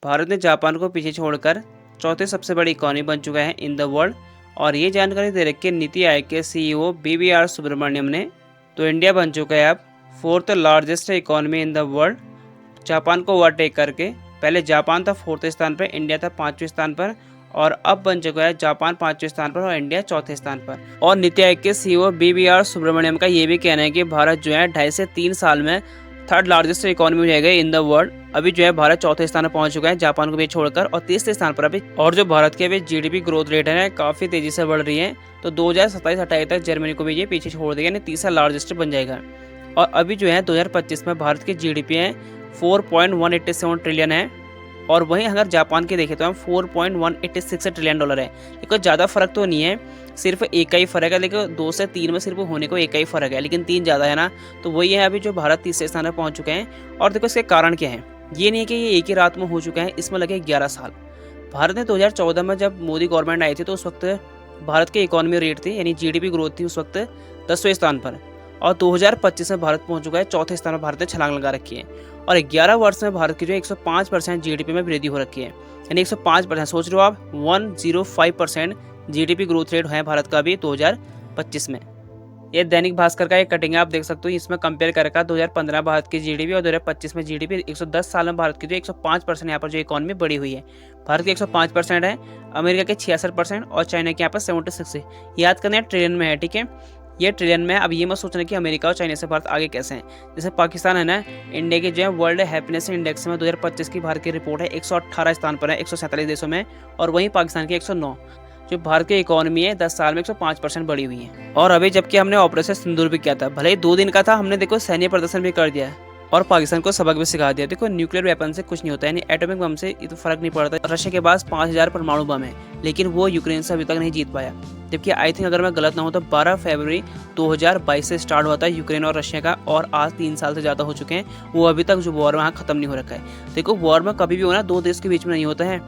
भारत ने जापान को पीछे छोड़कर चौथे सबसे बड़ी इकॉनमी बन चुका है इन द वर्ल्ड। और ये जानकारी दे रखी है नीति आयोग के सीईओ BVR सुब्रमण्यम ने। तो इंडिया बन चुका है अब fourth largest economy in the world, Japan को ओवरटेक करके। पहले जापान था फोर्थ स्थान पर, इंडिया था पाँचवें स्थान पर, और अब बन चुका है जापान पाँचवें स्थान पर और इंडिया चौथे स्थान पर। और नीति आयोग के सीईओ BVR सुब्रमण्यम का ये भी कहना है कि भारत जो है 2.5 से 3 साल में थर्ड लार्जेस्ट इकोनॉमी हो जाएगा इन द वर्ल्ड। अभी जो है भारत चौथे स्थान पर पहुंच चुका है जापान को भी छोड़कर, और तीसरे स्थान पर अभी। और जो भारत की अभी GDP ग्रोथ रेट है काफ़ी तेजी से बढ़ रही है। तो 2027-28 तक जर्मनी को भी ये पीछे छोड़ देगा, यानी तीसरा लार्जेस्ट बन जाएगा। और अभी जो है 2025 में भारत की GDP है 4.187 ट्रिलियन है, और वहीं अगर जापान के देखें तो हम 4.186 ट्रिलियन डॉलर है। देखो ज़्यादा फर्क तो नहीं है, सिर्फ एक का ही फर्क है, लेकिन 2 से 3 में सिर्फ होने को एक का ही फर्क है, लेकिन 3 ज़्यादा है ना। तो वही है अभी जो भारत तीसरे स्थान पर पहुंच चुके हैं। और देखो इसके कारण क्या है, ये नहीं है कि ये एक ही रात में हो चुका है, इसमें लगे 11 साल। भारत ने 2014 में जब मोदी गवर्नमेंट आई थी तो उस वक्त भारत की इकोनॉमी रेट थी, यानी GDP ग्रोथ थी उस वक्त 10वें स्थान पर। और 2025 में भारत पहुंच चुका है चौथे स्थान पर, भारत ने छलांग लगा रखी है। और 11 वर्ष में भारत की जो 105% GDP में वृद्धि हो रखी है, यानी 105%। सोच रहे हो आप, 105% GDP ग्रोथ रेट है भारत का अभी 2025 में। ये दैनिक भास्कर का एक कटिंग है, आप देख सकते हो। इसमें कंपेयर कर रखा 2015 भारत की GDP और 2025 में GDP। 110 साल में भारत की जो 105% यहाँ पर जो इकॉनमी बढ़ी हुई है। भारत की 105% है, अमेरिका के 66% और चाइना के यहाँ पर 76 है। याद करना है ट्रिलियन में है, ठीक है, ये ट्रिलियन में। अब ये मत सोचना कि अमेरिका और चाइना से भारत आगे कैसे हैं। जैसे पाकिस्तान है ना, इंडिया के जो है वर्ल्ड हैप्पीनेस इंडेक्स में 2025 की भारत की रिपोर्ट है 118 स्थान पर है 147 देशों में, और वहीं पाकिस्तान की 109। जो भारत की इकोनॉमी है 10 साल में 105% बढ़ी हुई है। और अभी जबकि हमने ऑपरेशन सिंदूर भी किया था, भले ही 2 दिन का था, हमने देखो सैन्य प्रदर्शन भी कर दिया है और पाकिस्तान को सबक भी सिखा दिया। देखो न्यूक्लियर वेपन से कुछ नहीं होता है, यानी एटॉमिक बम से तो फर्क नहीं पड़ता। रशिया के पास 5000 परमाणु बम है, लेकिन वो यूक्रेन से अभी तक नहीं जीत पाया। जबकि आई थिंक अगर मैं गलत ना हूं तो 12 फरवरी 2022 से स्टार्ट हुआ था यूक्रेन और रशिया का, और आज 3 साल से ज़्यादा हो चुके हैं। वो अभी तक जो वॉर वहाँ खत्म नहीं हो रखा है। देखो वॉर में कभी भी होना 2 देश के बीच में नहीं होता है,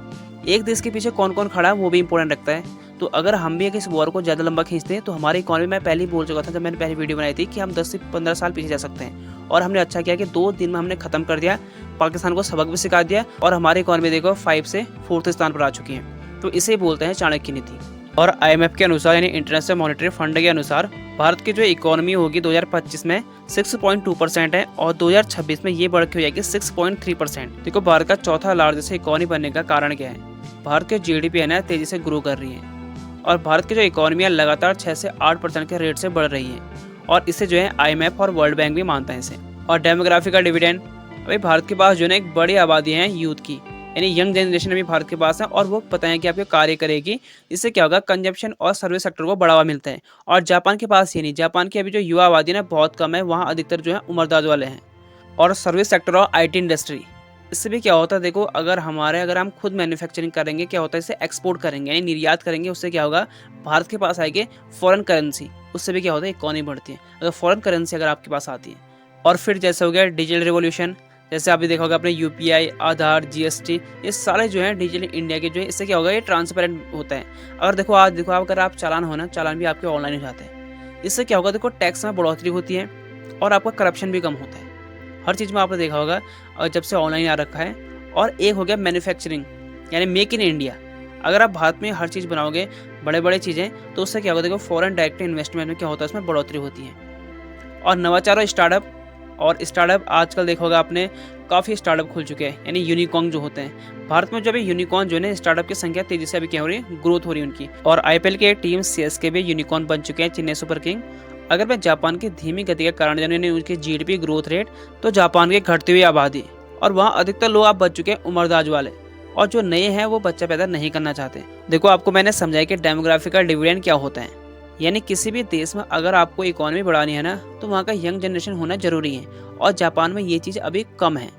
एक देश के पीछे कौन कौन खड़ा है वो भी इंपॉर्टेंट रखता है। तो अगर हम भी इस वॉर को ज़्यादा लंबा खींचते हैं तो हमारी इकॉनमी, मैं पहले ही बोल चुका था जब मैंने पहली वीडियो बनाई थी, कि हम 10 से 15 साल पीछे जा सकते हैं। और हमने अच्छा किया कि 2 दिन में हमने खत्म कर दिया, पाकिस्तान को सबक भी सिखा दिया, और हमारी इकॉनमी देखो 5 से 4th स्थान पर आ चुकी है। तो इसे बोलते हैं चाणक्य नीति। और IMF के अनुसार, यानी इंटरनेशनल मॉनेटरी फंड के अनुसार, भारत की जो इकोनॉमी होगी 2025 में 6.2% है, और 2026 में ये बढ़ के हो जाएगी 6.3%। देखो भारत का चौथा लार्जेस्ट इकोनॉमी बनने का कारण क्या है, भारत के GDP है ना तेजी से ग्रो कर रही है, और भारत की जो इकोनॉमी है लगातार 6 से 8% के रेट से बढ़ रही है। और इसे जो है IMF और वर्ल्ड बैंक भी मानता है इसे। और डेमोग्राफी का डिविडेंड, अभी भारत के पास जो है एक बड़ी आबादी है यूथ की, यानी यंग जनरेशन अभी भारत के पास है, और वो पता है कि आपके कार्य करेगी। इससे क्या होगा, कंजप्शन और सर्विस सेक्टर को बढ़ावा मिलता है। और जापान के पास ये नहीं, जापान की अभी जो युवा आबादी है बहुत कम है, वहाँ अधिकतर जो है उम्रदराज वाले हैं। और सर्विस सेक्टर और IT इंडस्ट्री, इससे भी क्या होता है, देखो अगर हम खुद मैन्युफैक्चरिंग करेंगे, क्या होता है, इसे एक्सपोर्ट करेंगे यानी निर्यात करेंगे, उससे क्या होगा, भारत के पास आएगी फॉरेन करेंसी, उससे भी क्या होता है, इकोनॉमी बढ़ती है अगर फॉरेन करेंसी अगर आपके पास आती है। और फिर जैसे हो गया डिजिटल रिवॉल्यूशन, जैसे आप भी देखा होगा अपने UPI, आधार, GST, ये सारे जो है डिजिटल इंडिया के जो है, इससे क्या होगा, ये ट्रांसपेरेंट होता है। अगर देखो आज देखो आप, अगर आप चालान हो ना, चालान भी आपके ऑनलाइन हो जाते हैं। इससे क्या होगा, देखो टैक्स में बढ़ोतरी होती है और आपका करप्शन भी कम होता है। हर चीज़ में आपने देखा होगा और जब से ऑनलाइन आ रखा है। और एक हो गया मैन्युफैक्चरिंग, यानी मेक इन इंडिया। अगर आप भारत में हर चीज़ बनाओगे, बड़े बड़े चीज़ें, तो उससे क्या होगा, देखो फॉरेन डायरेक्ट इन्वेस्टमेंट में क्या होता है, उसमें बढ़ोतरी होती है। और नवाचार और स्टार्टअप आजकल देखा होगा आपने, काफ़ी स्टार्टअप खुल चुके हैं, यानी यूनिकॉर्न जो होते हैं भारत में। जो अभी यूनिकॉर्न जो है स्टार्टअप की संख्या तेजी से अभी क्या हो रही है, ग्रोथ हो रही है उनकी। और IPL के टीम CSK भी यूनिकॉर्न बन चुके हैं, चेन्नई सुपर किंग। अगर मैं जापान की धीमी गति के कारण जाने उनकी GDP ग्रोथ रेट, तो जापान की घटती हुई आबादी, और वहाँ अधिकतर लोग आप बच चुके हैं उम्रदराज वाले, और जो नए हैं वो बच्चा पैदा नहीं करना चाहते। देखो आपको मैंने समझाया कि डेमोग्राफिकल डिविडेंड क्या होता है, यानी किसी भी देश में अगर आपको इकोनॉमी बढ़ानी है ना, तो वहाँ का यंग जनरेशन होना जरूरी है, और जापान में ये चीज़ अभी कम है।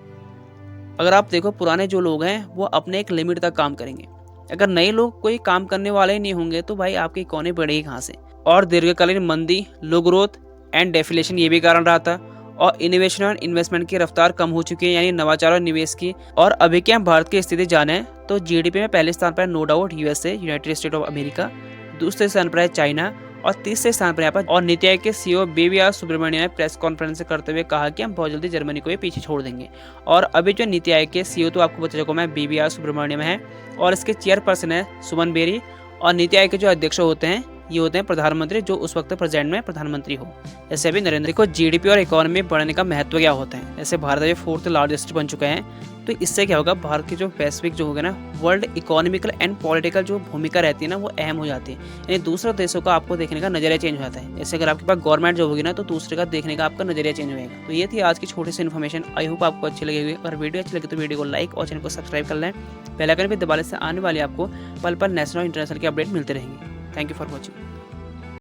अगर आप देखो पुराने जो लोग हैं वो अपने एक लिमिट तक काम करेंगे, अगर नए लोग कोई काम करने वाले ही नहीं होंगे तो भाई आपकी इकोनॉमी बढ़ेगी कहाँ से। और दीर्घकालीन मंदी, लो ग्रोथ एंड डेफिलेशन ये भी कारण रहा था। और इनोवेशन और इन्वेस्टमेंट की रफ्तार कम हो चुकी है, यानी नवाचार और निवेश की। और अभी क्या भारत की स्थिति जाने तो GDP में पहले स्थान पर no doubt USA, United State of America, दूसरे स्थान पर है चाइना, और तीसरे स्थान पर यहाँ पर और नीति आयोग के सीईओ BVR सुब्रमण्यम ने प्रेस कॉन्फ्रेंस करते हुए कहा कि हम बहुत जल्दी जर्मनी को ये पीछे छोड़ देंगे। और अभी जो नीति आयोग के सीईओ तो आपको बता चुका मैं BVR सुब्रमण्यम है और इसके चेयरपर्सन है सुमन बेरी। और नीति आयोग के जो अध्यक्ष होते हैं ये होते हैं प्रधानमंत्री, जो उस वक्त प्रेजेंट में प्रधानमंत्री हो। जैसे अभी नरेंद्र को जीडीपी और इकोनॉमी बढ़ने का महत्व क्या होता है, जैसे भारत अभी 4th लार्जेस्ट बन चुका है, तो इससे क्या होगा, भारत की जो वैश्विक जो होगा ना वर्ल्ड इकोनॉमिकल एंड पॉलिटिकल जो भूमिका रहती है ना वो अहम हो जाती है। यानी दूसरे देशों का आपको देखने का नजरिया चेंज हो जाता है। जैसे अगर आपके पास गवर्नमेंट जो होगी ना तो दूसरे का देखने का आपका नजरिया चेंज होगा। तो ये थी आज की छोटी सी इन्फॉर्मेशन। आई होप आपको अच्छी लगेगी। अगर वीडियो अच्छी लगे तो वीडियो को लाइक और चैनल को सब्सक्राइब कर लें। बेल आइकन भी दबाने से आने वाली आपको पल पल नेशनल और इंटरनेशनल की अपडेट मिलते रहेंगे। Thank you for watching.